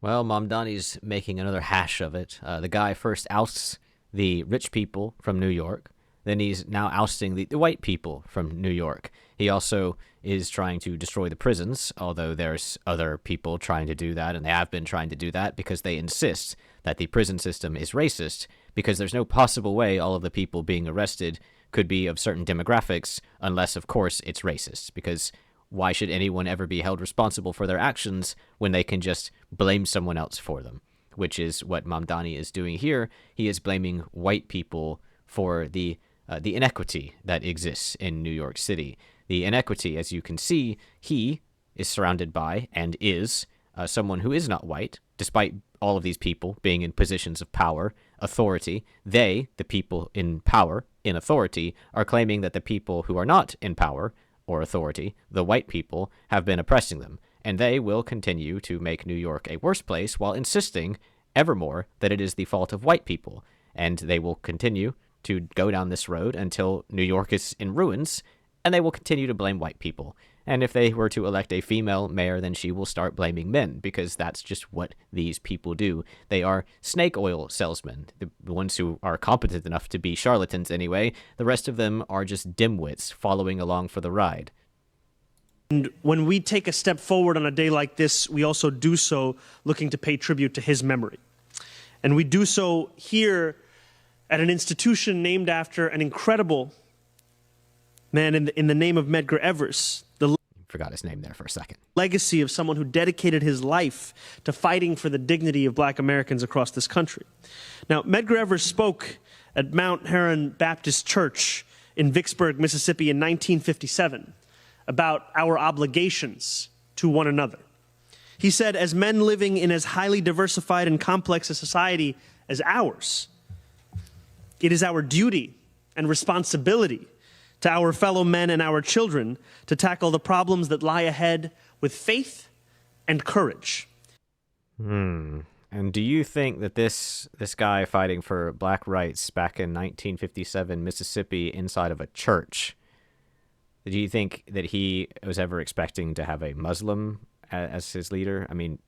Well, Mamdani's making another hash of it. The guy first ousts the rich people from New York. Then he's now ousting the white people from New York. He also is trying to destroy the prisons, although there's other people trying to do that, and they have been trying to do that because they insist that the prison system is racist, because there's no possible way all of the people being arrested could be of certain demographics unless, of course, it's racist, because why should anyone ever be held responsible for their actions when they can just blame someone else for them? Which is what Mamdani is doing here. He is blaming white people for the inequity that exists in New York City. The inequity, as you can see, he is surrounded by and is someone who is not white, despite all of these people being in positions of power, authority. They, the people in power, in authority, are claiming that the people who are not in power or authority, the white people, have been oppressing them, and they will continue to make New York a worse place while insisting evermore that it is the fault of white people, and they will continue to go down this road until New York is in ruins, and they will continue to blame white people. And if they were to elect a female mayor, then she will start blaming men, because that's just what these people do. They are snake oil salesmen, the ones who are competent enough to be charlatans anyway. The rest of them are just dimwits following along for the ride. And when we take a step forward on a day like this, we also do so looking to pay tribute to his memory. And we do so here at an institution named after an incredible man in the name of Medgar Evers. The Forgot his name there for a second. legacy of someone who dedicated his life to fighting for the dignity of black Americans across this country. Now, Medgar Evers spoke at Mount Heron Baptist Church in Vicksburg, Mississippi in 1957 about our obligations to one another. He said, as men living in as highly diversified and complex a society as ours, it is our duty and responsibility to our fellow men and our children to tackle the problems that lie ahead with faith and courage. And do you think that this guy fighting for black rights back in 1957 Mississippi inside of a church, do you think that he was ever expecting to have a Muslim as his leader? I mean,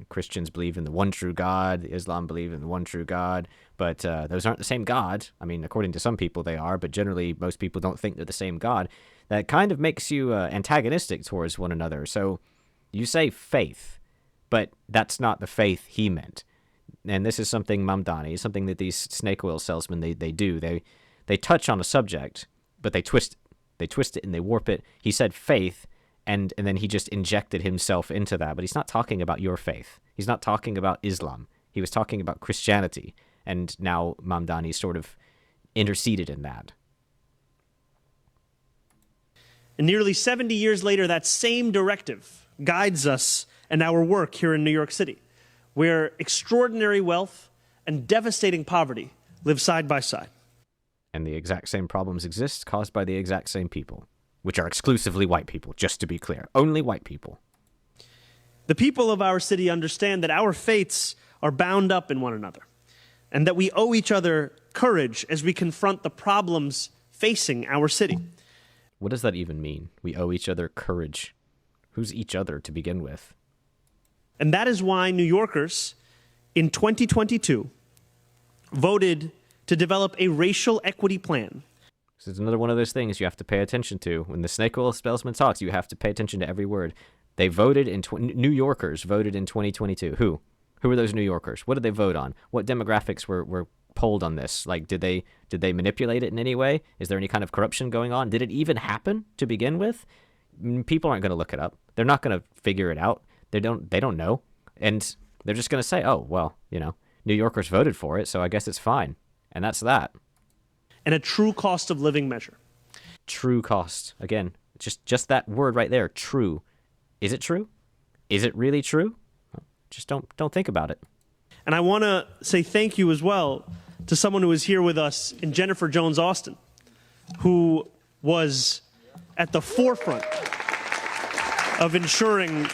Christians believe in the one true God, Islam believe in the one true God, but those aren't the same God. I mean, according to some people they are, but generally most people don't think they're the same God. That kind of makes you antagonistic towards one another. So you say faith, but that's not the faith he meant. And this is something Mamdani, something that these snake oil salesmen, they do. They touch on a subject, but they twist it. They twist it and they warp it. He said faith, and then he just injected himself into that. But he's not talking about your faith. He's not talking about Islam. He was talking about Christianity. And now Mamdani sort of interceded in that. And nearly 70 years later, that same directive guides us and our work here in New York City, where extraordinary wealth and devastating poverty live side by side. And the exact same problems exist caused by the exact same people, which are exclusively white people, just to be clear. Only white people. The people of our city understand that our fates are bound up in one another, and that we owe each other courage as we confront the problems facing our city. What does that even mean? We owe each other courage. Who's each other to begin with? And that is why New Yorkers in 2022 voted to develop a racial equity plan. This is another one of those things you have to pay attention to. When the snake oil salesman talks, you have to pay attention to every word. They voted in New Yorkers voted in 2022. Who? Who were those New Yorkers? What did they vote on? What demographics were polled on this? Like, did they manipulate it in any way? Is there any kind of corruption going on? Did it even happen to begin with? People aren't going to look it up. They're not going to figure it out. They don't know. And they're just going to say, oh, well, New Yorkers voted for it, so I guess it's fine. And that's that. And a true cost of living measure. True cost. Again, just that word right there, true. Is it true? Is it really true? Just don't think about it. And I want to say thank you as well to someone who is here with us in Jennifer Jones Austin, who was at the forefront of ensuring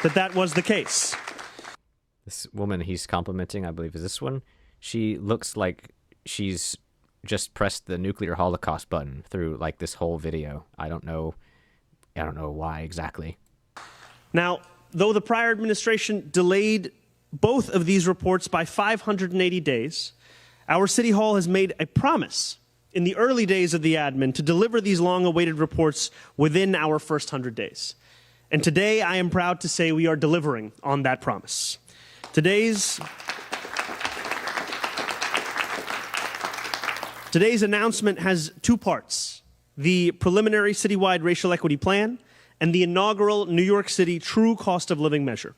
that was the case. This woman he's complimenting, I believe, is this one. She looks like she's just pressed the nuclear holocaust button through like this whole video. I don't know why exactly. Now, though the prior administration delayed both of these reports by 580 days, our City Hall has made a promise in the early days of the admin to deliver these long-awaited reports within our first 100 days. And today, I am proud to say we are delivering on that promise. Today's announcement has two parts: the preliminary citywide racial equity plan and the inaugural New York City true cost of living measure.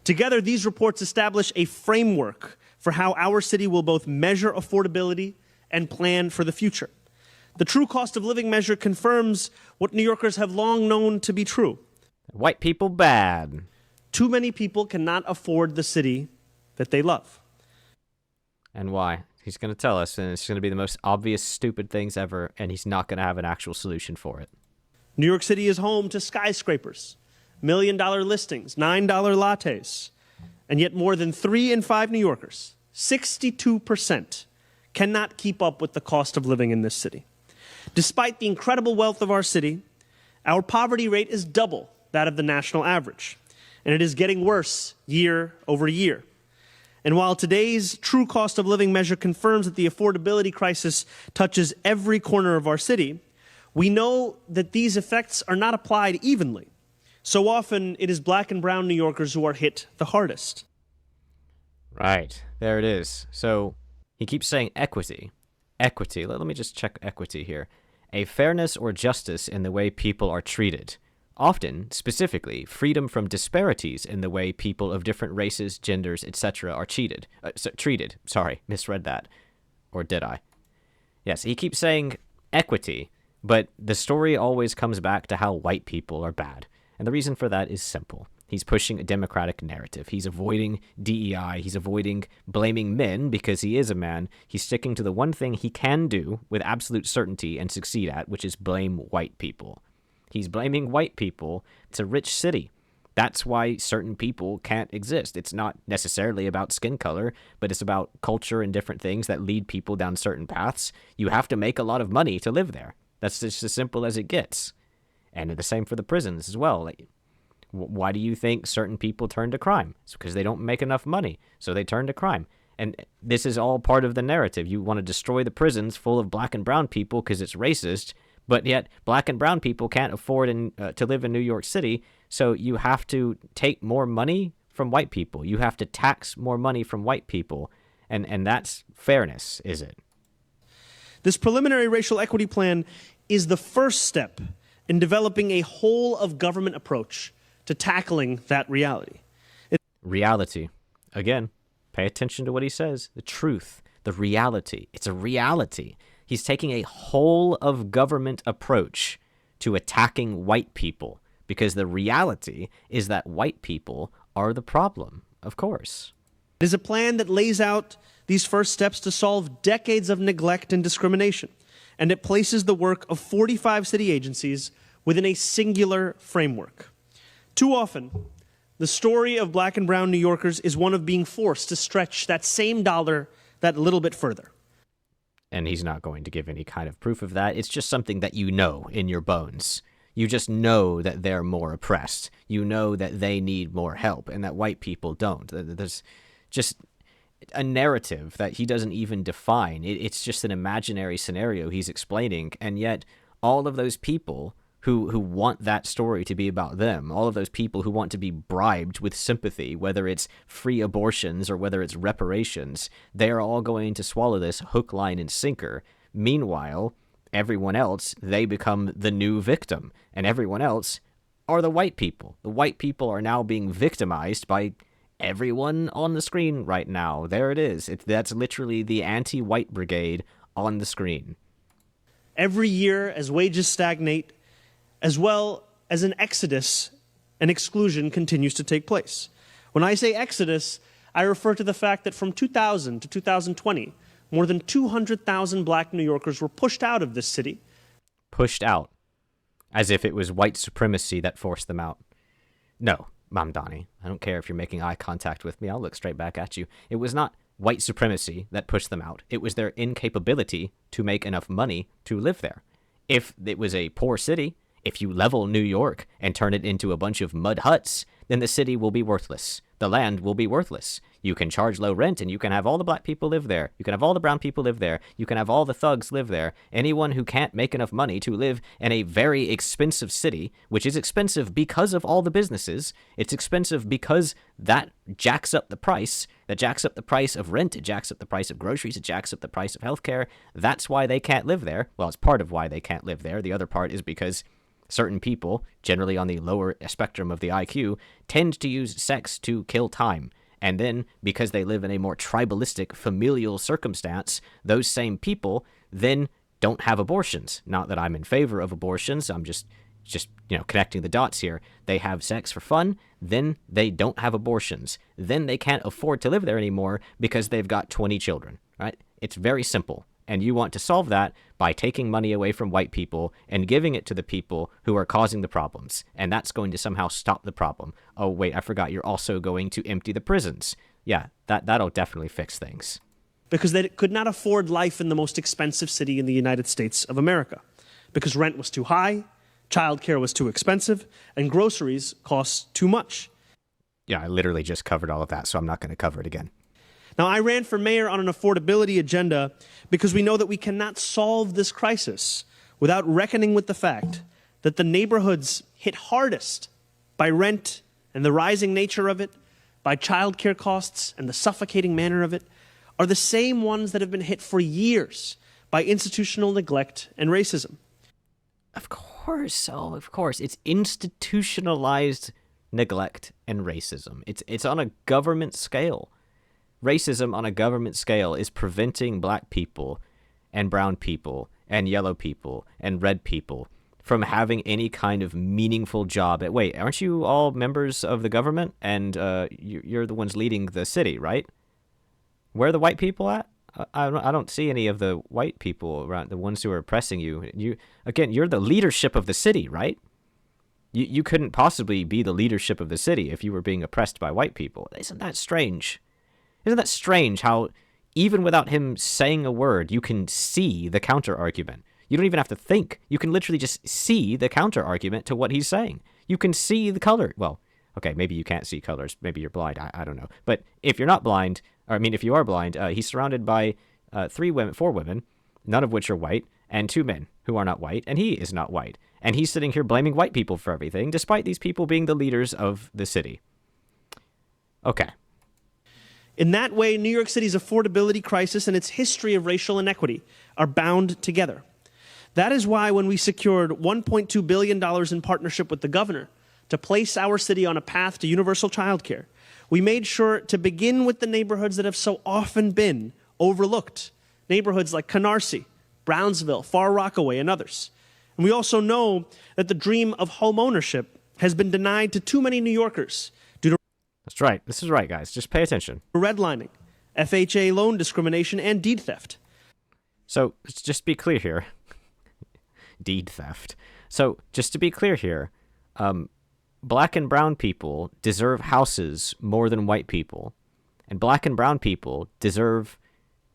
Together, these reports establish a framework for how our city will both measure affordability and plan for the future. The true cost of living measure confirms what New Yorkers have long known to be true. White people bad. Too many people cannot afford the city that they love. And why? He's going to tell us, and it's going to be the most obvious, stupid things ever, and he's not going to have an actual solution for it. New York City is home to skyscrapers, million-dollar listings, $9 lattes, and yet more than 3 in 5 New Yorkers, 62%, cannot keep up with the cost of living in this city. Despite the incredible wealth of our city, our poverty rate is double that of the national average, and it is getting worse year over year. And while today's true cost of living measure confirms that the affordability crisis touches every corner of our city, we know that these effects are not applied evenly. So often, it is black and brown New Yorkers who are hit the hardest. Right. There it is. So he keeps saying equity. Equity. Let me just check equity here. A fairness or justice in the way people are treated. Often, specifically, freedom from disparities in the way people of different races, genders, etc. are treated. Sorry, misread that. Or did I? Yes, he keeps saying equity, but the story always comes back to how white people are bad. And the reason for that is simple. He's pushing a democratic narrative. He's avoiding DEI. He's avoiding blaming men because he is a man. He's sticking to the one thing he can do with absolute certainty and succeed at, which is blame white people. He's blaming white people. It's a rich city. That's why certain people can't exist. It's not necessarily about skin color, but it's about culture and different things that lead people down certain paths. You have to make a lot of money to live there. That's just as simple as it gets. And the same for the prisons as well. Like, why do you think certain people turn to crime? It's because they don't make enough money, so they turn to crime. And this is all part of the narrative. You want to destroy the prisons full of black and brown people because it's racist, but yet black and brown people can't afford to live in New York City, so you have to take more money from white people. You have to tax more money from white people, and that's fairness, is it? This preliminary racial equity plan is the first step in developing a whole-of-government approach to tackling that reality. Reality. Again, pay attention to what he says. The truth, the reality. It's a reality. He's taking a whole-of-government approach to attacking white people because the reality is that white people are the problem, of course. It is a plan that lays out these first steps to solve decades of neglect and discrimination, and it places the work of 45 city agencies within a singular framework. Too often, the story of black and brown New Yorkers is one of being forced to stretch that same dollar that little bit further. And he's not going to give any kind of proof of that. It's just something that you know in your bones. You just know that they're more oppressed. You know that they need more help and that white people don't. There's just a narrative that he doesn't even define. It's just an imaginary scenario he's explaining, and yet all of those people who want that story to be about them, all of those people who want to be bribed with sympathy, whether it's free abortions or whether it's reparations, they are all going to swallow this hook, line, and sinker. Meanwhile, everyone else, they become the new victim, and everyone else are the white people. The white people are now being victimized by everyone on the screen right now. There it is. That's literally the anti-white brigade on the screen. Every year, as wages stagnate, as well as an exodus and exclusion continues to take place. When I say exodus, I refer to the fact that from 2000 to 2020, more than 200,000 black New Yorkers were pushed out of this city. Pushed out. As if it was white supremacy that forced them out. No, Mamdani, I don't care if you're making eye contact with me. I'll look straight back at you. It was not white supremacy that pushed them out. It was their incapability to make enough money to live there. If it was a poor city, if you level New York and turn it into a bunch of mud huts, then the city will be worthless. The land will be worthless. You can charge low rent and you can have all the black people live there. You can have all the brown people live there. You can have all the thugs live there. Anyone who can't make enough money to live in a very expensive city, which is expensive because of all the businesses, it's expensive because that jacks up the price. That jacks up the price of rent. It jacks up the price of groceries. It jacks up the price of healthcare. That's why they can't live there. Well, it's part of why they can't live there. The other part is because certain people, generally on the lower spectrum of the IQ, tend to use sex to kill time. And then, because they live in a more tribalistic, familial circumstance, those same people then don't have abortions. Not that I'm in favor of abortions. I'm just connecting the dots here. They have sex for fun, then they don't have abortions. Then they can't afford to live there anymore because they've got 20 children, right? It's very simple. And you want to solve that by taking money away from white people and giving it to the people who are causing the problems. And that's going to somehow stop the problem. Oh, wait, I forgot. You're also going to empty the prisons. Yeah, that'll definitely fix things. Because they could not afford life in the most expensive city in the United States of America. Because rent was too high, childcare was too expensive, and groceries cost too much. Yeah, I literally just covered all of that, so I'm not going to cover it again. Now, I ran for mayor on an affordability agenda because we know that we cannot solve this crisis without reckoning with the fact that the neighborhoods hit hardest by rent and the rising nature of it, by childcare costs and the suffocating manner of it, are the same ones that have been hit for years by institutional neglect and racism. Of course. It's institutionalized neglect and racism. It's on a government scale. Racism on a government scale is preventing black people and brown people and yellow people and red people from having any kind of meaningful job. Wait, aren't you all members of the government? And you're the ones leading the city, right? Where are the white people at? I don't see any of the white people around, the ones who are oppressing you. You're the leadership of the city, right? You couldn't possibly be the leadership of the city if you were being oppressed by white people. Isn't that strange? Isn't that strange how even without him saying a word, you can see the counter-argument? You don't even have to think. You can literally just see the counter-argument to what he's saying. You can see the color. Well, okay, maybe you can't see colors. Maybe you're blind. I don't know. But if you're not blind, if you are blind, he's surrounded by 4 women, none of which are white, and 2 men who are not white, and he is not white. And he's sitting here blaming white people for everything, despite these people being the leaders of the city. Okay. In that way, New York City's affordability crisis and its history of racial inequity are bound together. That is why when we secured $1.2 billion in partnership with the governor to place our city on a path to universal childcare, we made sure to begin with the neighborhoods that have so often been overlooked. Neighborhoods like Canarsie, Brownsville, Far Rockaway, and others. And we also know that the dream of home ownership has been denied to too many New Yorkers due to That's right. This is right, guys. Just pay attention. redlining, FHA loan discrimination, and deed theft. So, let's just be clear here. Deed theft. So, just to be clear here, black and brown people deserve houses more than white people. And black and brown people deserve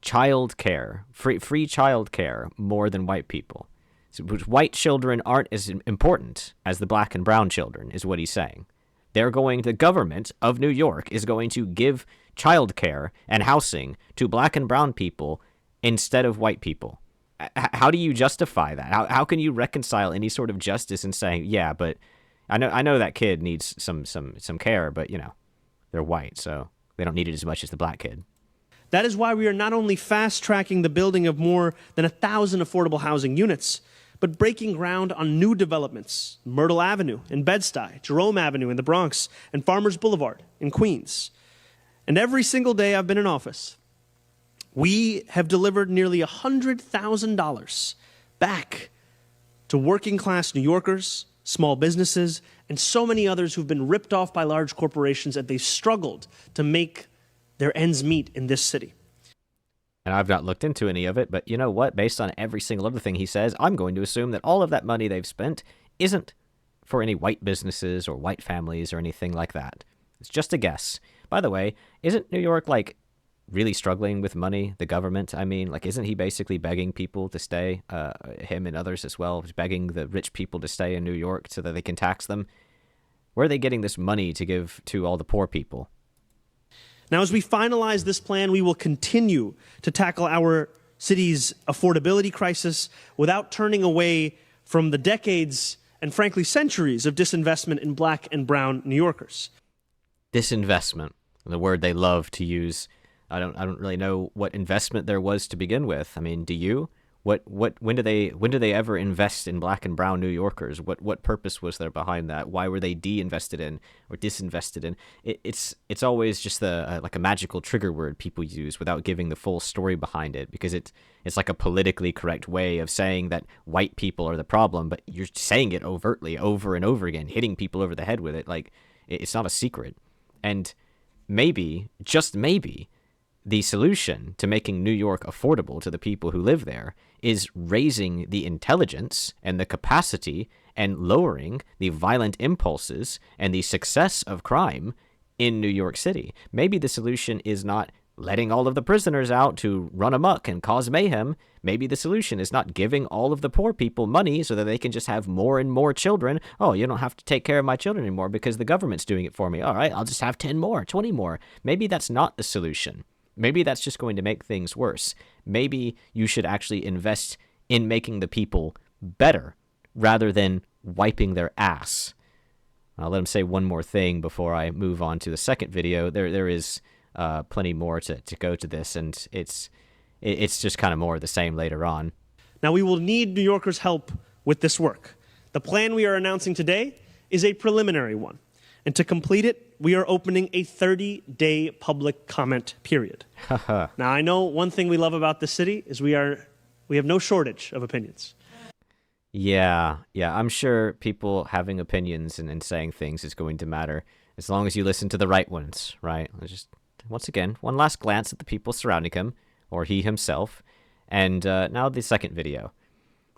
child care, free child care more than white people. So, white children aren't as important as the black and brown children, is what he's saying. The government of New York is going to give child care and housing to black and brown people instead of white people. How do you justify that? How can you reconcile any sort of justice in saying, yeah, but I know that kid needs some care, but they're white, so they don't need it as much as the black kid. That is why we are not only fast-tracking the building of more than 1,000 affordable housing units, but breaking ground on new developments, Myrtle Avenue in Bed-Stuy, Jerome Avenue in the Bronx, and Farmers Boulevard in Queens. And every single day I've been in office, we have delivered nearly $100,000 back to working-class New Yorkers, small businesses, and so many others who've been ripped off by large corporations as they've struggled to make their ends meet in this city. And I've not looked into any of it, but you know what? Based on every single other thing he says, I'm going to assume that all of that money they've spent isn't for any white businesses or white families or anything like that. It's just a guess. By the way, isn't New York, really struggling with money, the government? I mean, isn't he basically begging people to stay, him and others as well, begging the rich people to stay in New York so that they can tax them? Where are they getting this money to give to all the poor people? Now, as we finalize this plan, we will continue to tackle our city's affordability crisis without turning away from the decades and, frankly, centuries of disinvestment in black and brown New Yorkers. Disinvestment, the word they love to use. I don't really know what investment there was to begin with. I mean, do you? When do they ever invest in black and brown New Yorkers? What purpose was there behind that? Why were they de-invested in or disinvested in? It's always just like a magical trigger word people use without giving the full story behind it, because it's like a politically correct way of saying that white people are the problem, but you're saying it overtly over and over again, hitting people over the head with it. Like, it's not a secret. And maybe, just maybe, the solution to making New York affordable to the people who live there is raising the intelligence and the capacity and lowering the violent impulses and the success of crime in New York City. Maybe the solution is not letting all of the prisoners out to run amok and cause mayhem. Maybe the solution is not giving all of the poor people money so that they can just have more and more children. Oh, you don't have to take care of my children anymore because the government's doing it for me. All right, I'll just have 10 more, 20 more. Maybe that's not the solution. Maybe that's just going to make things worse. Maybe you should actually invest in making the people better rather than wiping their ass. I'll let him say one more thing before I move on to the second video. There is plenty more to go to this, and it's just kind of more of the same later on. Now, we will need New Yorkers' help with this work. The plan we are announcing today is a preliminary one. And to complete it, we are opening a 30-day public comment period. Now, I know one thing we love about this city is we have no shortage of opinions. Yeah, I'm sure people having opinions and saying things is going to matter as long as you listen to the right ones, right? Just, once again, one last glance at the people surrounding him, or he himself, and now the second video,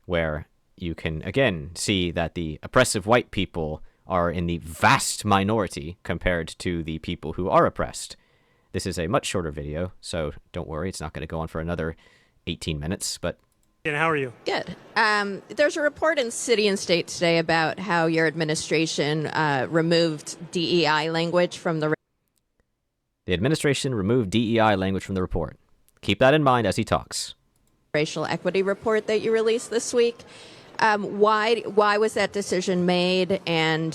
where you can, again, see that the oppressive white people are in the vast minority compared to the people who are oppressed. This is a much shorter video, so don't worry, it's not going to go on for another 18 minutes, but... And how are you? Good. There's a report in City and State today about how your administration removed DEI language from the... The administration removed DEI language from the report. Keep that in mind as he talks. Racial equity report that you released this week. Why was that decision made, and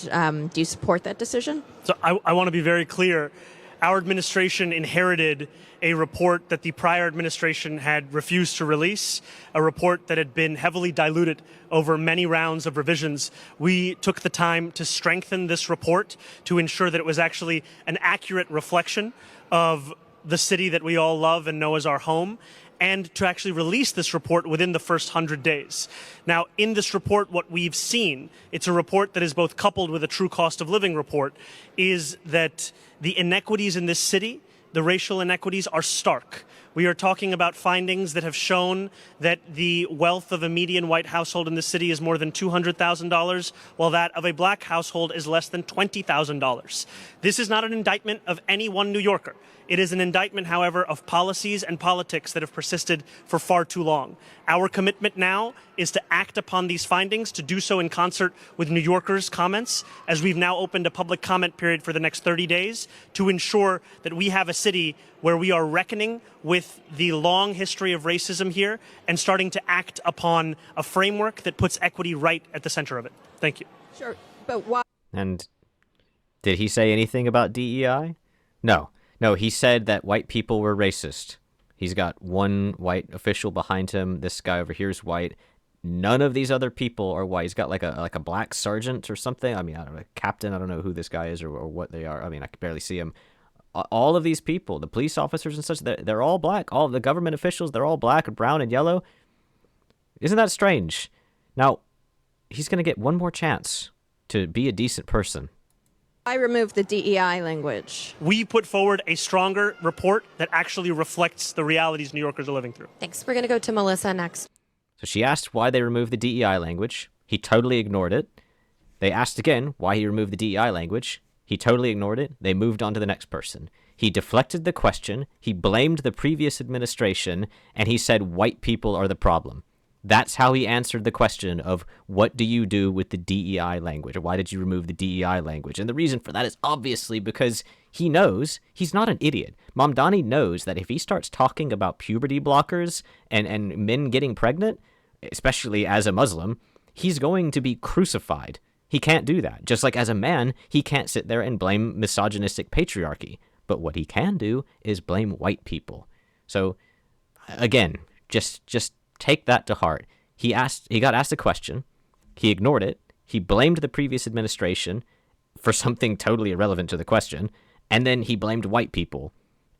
do you support that decision? So I want to be very clear. Our administration inherited a report that the prior administration had refused to release, a report that had been heavily diluted over many rounds of revisions. We took the time to strengthen this report to ensure that it was actually an accurate reflection of the city that we all love and know as our home, and to actually release this report within the first 100 days. Now, in this report, what we've seen, it's a report that is both coupled with a true cost of living report, is that the inequities in this city, the racial inequities, are stark. We are talking about findings that have shown that the wealth of a median white household in the city is more than $200,000, while that of a black household is less than $20,000. This is not an indictment of any one New Yorker. It is an indictment, however, of policies and politics that have persisted for far too long. Our commitment now is to act upon these findings, to do so in concert with New Yorkers' comments, as we've now opened a public comment period for the next 30 days to ensure that we have a city where we are reckoning with the long history of racism here and starting to act upon a framework that puts equity right at the center of it. Thank you. Sure, but why? And did he say anything about DEI? No, he said that white people were racist. He's got one white official behind him. This guy over here is white. None of these other people are white. He's got like a black sergeant or something. I mean, I don't know, captain. I don't know who this guy is or what they are. I mean, I can barely see him. All of these people, the police officers and such, they're all black. All of the government officials, they're all black, brown, and yellow. Isn't that strange? Now, he's going to get one more chance to be a decent person. I removed the DEI language. We put forward a stronger report that actually reflects the realities New Yorkers are living through. Thanks. We're going to go to Melissa next. So she asked why they removed the DEI language. He totally ignored it. They asked again why he removed the DEI language. He totally ignored it. They moved on to the next person. He deflected the question. He blamed the previous administration, and he said white people are the problem. That's how he answered the question of what do you do with the DEI language, or why did you remove the DEI language? And the reason for that is obviously because he knows he's not an idiot. Mamdani knows that if he starts talking about puberty blockers and men getting pregnant, especially as a Muslim, he's going to be crucified. He can't do that. Just like as a man, he can't sit there and blame misogynistic patriarchy. But what he can do is blame white people. So again, just take that to heart. He got asked a question, he ignored it, he blamed the previous administration for something totally irrelevant to the question, and then he blamed white people.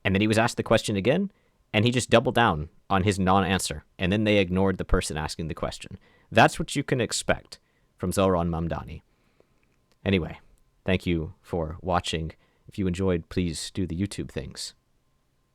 And then he was asked the question again, and he just doubled down on his non-answer, and then they ignored the person asking the question. That's what you can expect from Zohran Mamdani. Anyway, thank you for watching. If you enjoyed, please do the YouTube things.